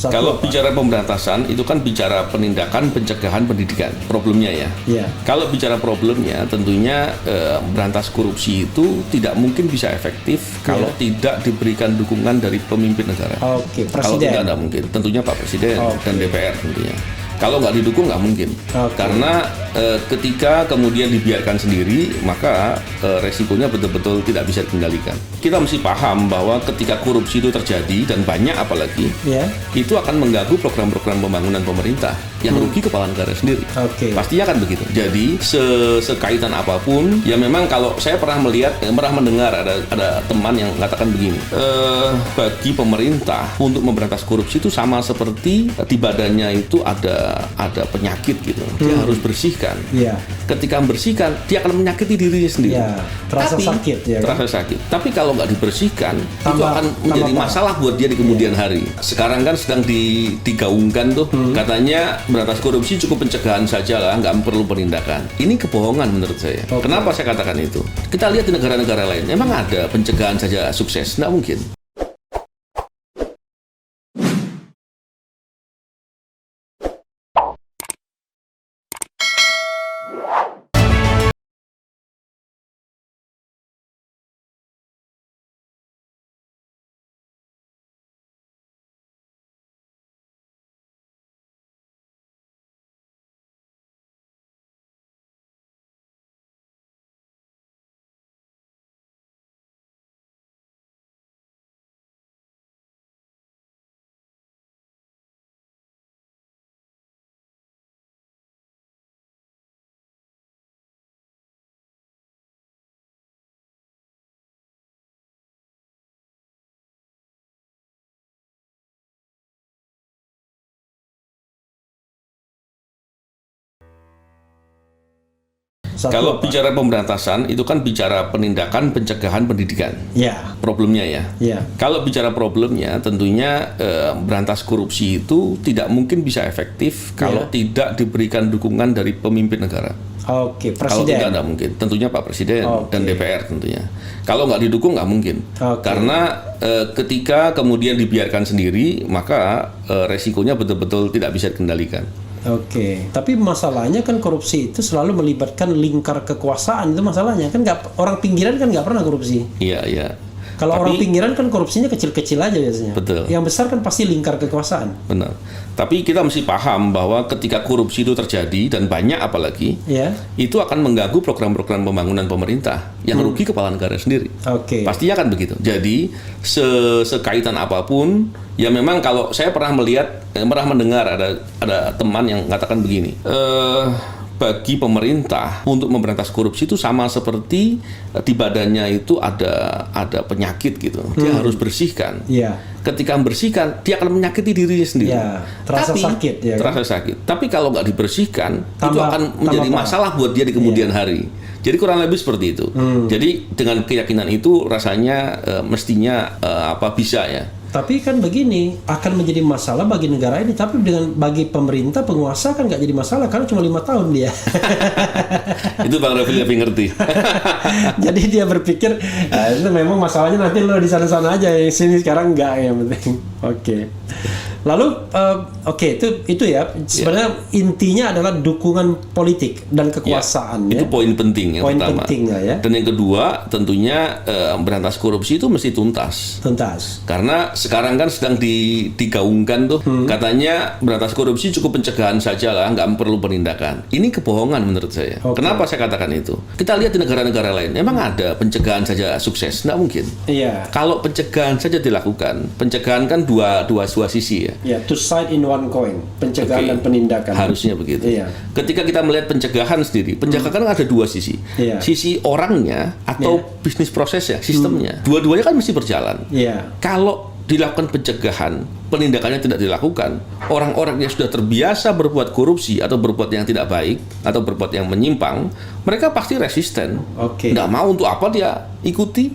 Kalau bicara pemberantasan itu kan bicara penindakan pencegahan pendidikan problemnya ya. Iya. Kalau bicara problemnya tentunya berantas korupsi itu tidak mungkin bisa efektif kalau tidak diberikan dukungan dari pemimpin negara. Oke, Kalau presiden. tidak mungkin. Tentunya Pak Presiden dan DPR tentunya. Kalau nggak didukung nggak mungkin. Karena ketika kemudian dibiarkan sendiri, maka resikonya betul-betul tidak bisa dikendalikan. Kita mesti paham bahwa ketika korupsi itu terjadi dan banyak apalagi, itu akan mengganggu program-program pembangunan pemerintah yang rugi kepala negara sendiri. Pastinya akan begitu. Jadi sekaitan apapun, ya memang kalau saya pernah mendengar ada teman yang mengatakan begini, bagi pemerintah untuk memberantas korupsi itu sama seperti di badannya itu ada penyakit gitu, dia harus bersihkan. Ketika membersihkan, dia akan menyakiti dirinya sendiri. Terasa sakit ya. Terasa sakit. Tapi kalau nggak dibersihkan, itu akan menjadi masalah buat dia di kemudian hari. Sekarang kan sedang digaungkan tuh, katanya berantas korupsi cukup pencegahan saja lah, nggak perlu penindakan. Ini kebohongan menurut saya. Kenapa saya katakan itu? Kita lihat di negara-negara lain, emang ada pencegahan saja sukses? Nggak mungkin. Kalau bicara pemberantasan itu kan bicara penindakan pencegahan pendidikan. Problemnya ya. Kalau bicara problemnya tentunya berantas korupsi itu tidak mungkin bisa efektif kalau tidak diberikan dukungan dari pemimpin negara. Presiden. Kalau tidak mungkin. Tentunya Pak Presiden dan DPR tentunya. Kalau nggak didukung nggak mungkin. Karena ketika kemudian dibiarkan sendiri, maka resikonya betul-betul tidak bisa dikendalikan. Tapi masalahnya kan korupsi itu selalu melibatkan lingkar kekuasaan, itu masalahnya kan orang pinggiran kan nggak pernah korupsi. Iya. Kalau orang pinggiran kan korupsinya kecil-kecil aja biasanya. Betul. Yang besar kan pasti lingkar kekuasaan. Benar. Tapi kita mesti paham bahwa ketika korupsi itu terjadi dan banyak apalagi, itu akan mengganggu program-program pembangunan pemerintah yang rugi kepala negara sendiri. Pastinya akan begitu. Jadi sekaitan apapun, ya memang kalau saya pernah mendengar ada teman yang mengatakan begini. Bagi pemerintah untuk memberantas korupsi itu sama seperti di badannya itu ada penyakit gitu, dia harus bersihkan. Ketika membersihkan, dia akan menyakiti dirinya sendiri. Terasa sakit ya. Terasa sakit. Tapi kalau nggak dibersihkan, itu akan menjadi masalah buat dia di kemudian hari. Jadi kurang lebih seperti itu. Jadi dengan keyakinan itu rasanya mestinya bisa ya. Tapi kan begini, akan menjadi masalah bagi negara ini, tapi bagi pemerintah penguasa kan nggak jadi masalah karena cuma 5 tahun dia. Itu Bang Refli lebih ngerti. Jadi dia berpikir itu memang masalahnya nanti lo di sana-sana aja, yang sini sekarang nggak, yang penting. Lalu itu ya sebenarnya intinya adalah dukungan politik dan kekuasaan. Itu poin penting yang pertama. Ya. Dan yang kedua tentunya berantas korupsi itu mesti tuntas. Karena sekarang kan sedang digaungkan tuh, katanya berantas korupsi cukup pencegahan saja lah, nggak perlu penindakan. Ini kebohongan menurut saya. Kenapa saya katakan itu? Kita lihat di negara-negara lain, emang ada pencegahan saja sukses? Nggak mungkin. Kalau pencegahan saja dilakukan, pencegahan kan dua sisi ya. Two side in one coin, pencegahan dan penindakan. Harusnya begitu. Ketika kita melihat pencegahan sendiri, pencegahan kan ada dua sisi. Sisi orangnya atau bisnis prosesnya, sistemnya. Dua-duanya kan mesti berjalan. Kalau dilakukan pencegahan, penindakannya tidak dilakukan, orang-orang yang sudah terbiasa berbuat korupsi atau berbuat yang tidak baik atau berbuat yang menyimpang, mereka pasti resisten. Nggak mau, untuk apa dia ikuti?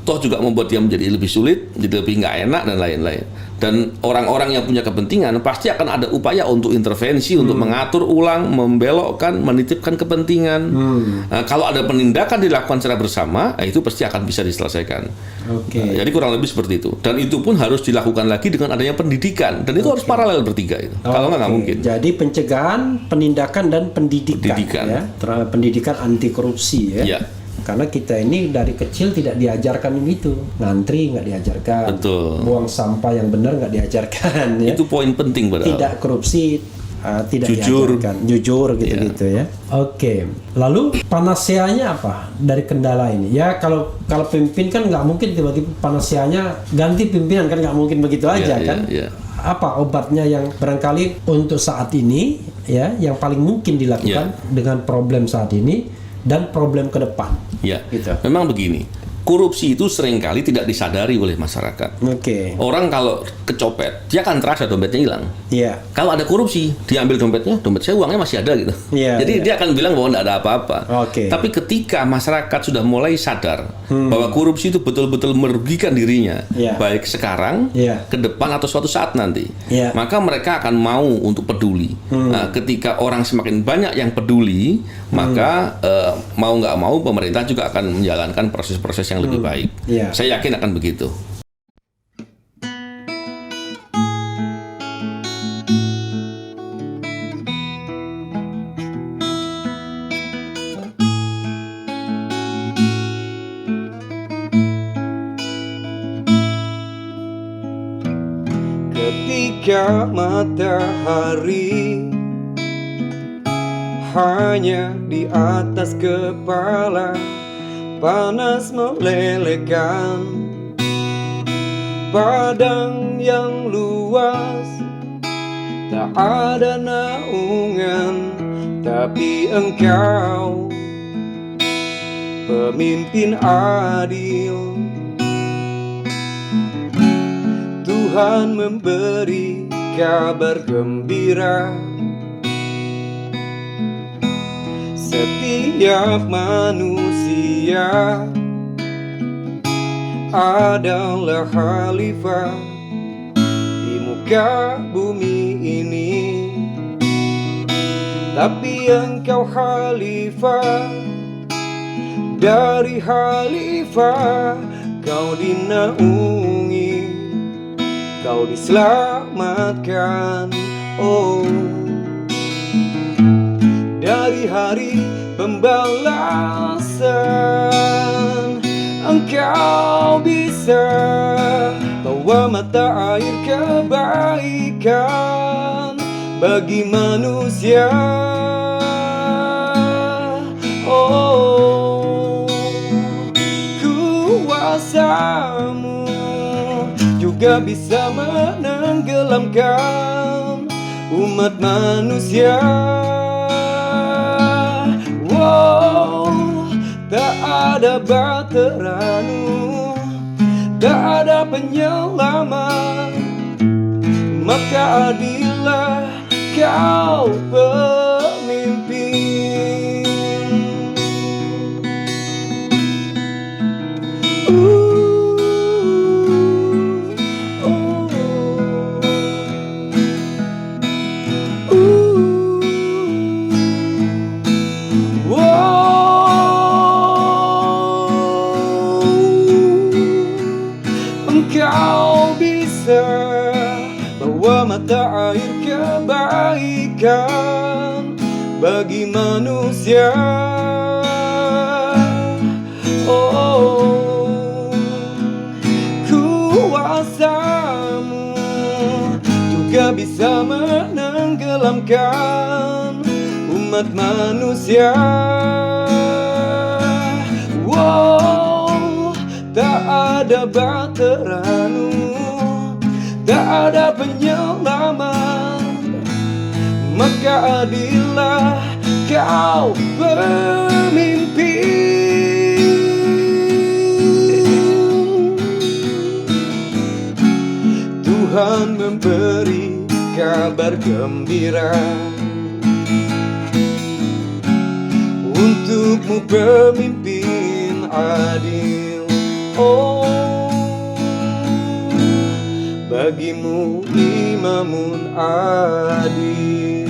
Toh juga membuat dia menjadi lebih sulit, jadi lebih nggak enak dan lain-lain. Dan orang-orang yang punya kepentingan pasti akan ada upaya untuk intervensi, untuk mengatur ulang, membelokkan, menitipkan kepentingan. Nah, kalau ada penindakan dilakukan secara bersama, itu pasti akan bisa diselesaikan. Jadi kurang lebih seperti itu. Dan itu pun harus dilakukan lagi dengan adanya pendidikan, dan itu harus paralel bertiga itu. Kalau nggak mungkin. Jadi pencegahan, penindakan, dan pendidikan. Ya? Pendidikan anti korupsi ya. Karena kita ini dari kecil tidak diajarkan gitu, ngantri nggak diajarkan, betul. Buang sampah yang benar nggak diajarkan. Ya? Itu poin penting padahal. Tidak korupsi. Tidak diajarkan, jujur gitu-gitu ya. Oke. Lalu panacea-nya apa dari kendala ini? Ya kalau pemimpin kan nggak mungkin tiba-tiba panacea-nya ganti pimpinan, kan nggak mungkin begitu aja kan? Apa obatnya yang barangkali untuk saat ini ya yang paling mungkin dilakukan dengan problem saat ini dan problem ke depan? Gitu. Memang begini. Korupsi itu seringkali tidak disadari oleh masyarakat. Orang kalau kecopet, dia akan terasa dompetnya hilang. Kalau ada korupsi, dia ambil dompetnya, dompet saya uangnya masih ada gitu. Jadi dia akan bilang bahwa tidak ada apa-apa. Tapi ketika masyarakat sudah mulai sadar bahwa korupsi itu betul-betul merugikan dirinya, baik sekarang, ke depan atau suatu saat nanti, maka mereka akan mau untuk peduli. Nah, ketika orang semakin banyak yang peduli, maka mau nggak mau pemerintah juga akan menjalankan proses-proses yang lebih baik. Saya yakin akan begitu. Ketika matahari hanya di atas kepala, panas melelehkan padang yang luas, tak ada naungan, tapi engkau pemimpin adil. Tuhan memberi kabar gembira, setiap manusia adalah khalifah di muka bumi ini. Tapi engkau khalifah dari khalifah, kau dinaungi, kau diselamatkan. Dari hari pembalasan, engkau bisa bawa mata air kebaikan bagi manusia. Kuasamu juga bisa menenggelamkan umat manusia. Tak ada bateranu, tak ada penyelamat, maka adilah kau pemimpin. Engkau bisa bawa mata air kebaikan bagi manusia. Kuasamu juga bisa menenggelamkan umat manusia. Tak ada bateranu, tak ada penyelamat, maka adilah kau pemimpin. Tuhan memberi kabar gembira untukmu pemimpin adil. Bagimu imamun adil.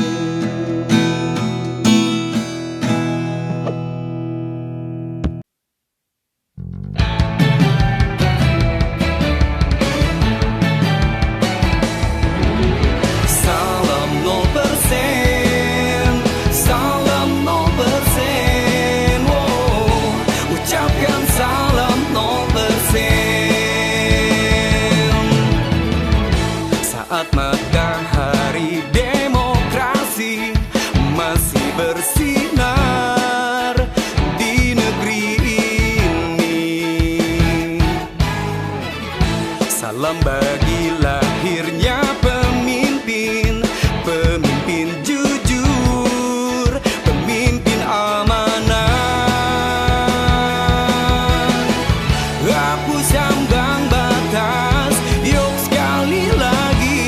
saat matahari demokrasi masih bersinar di negeri ini. Salam bagi lahirnya pemimpin, pemimpin jujur, pemimpin amanah. Hapus ambang batas, yuk sekali lagi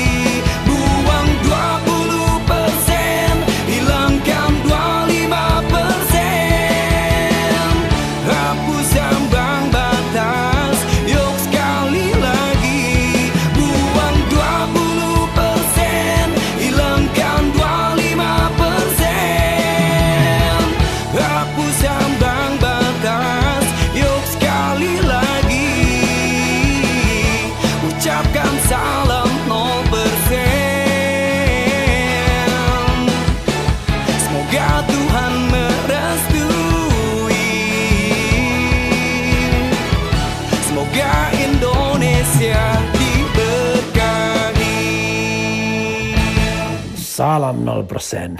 buang 20%, hilangkan 25%. Hapus ambang batas, yuk sekali lagi buang 20%, hilangkan 25%. Hapus ambang batas, yuk sekali lagi ucapkan salam 0%. Semoga Tuhan merestui, semoga Indonesia diberkahi. Salam 0%.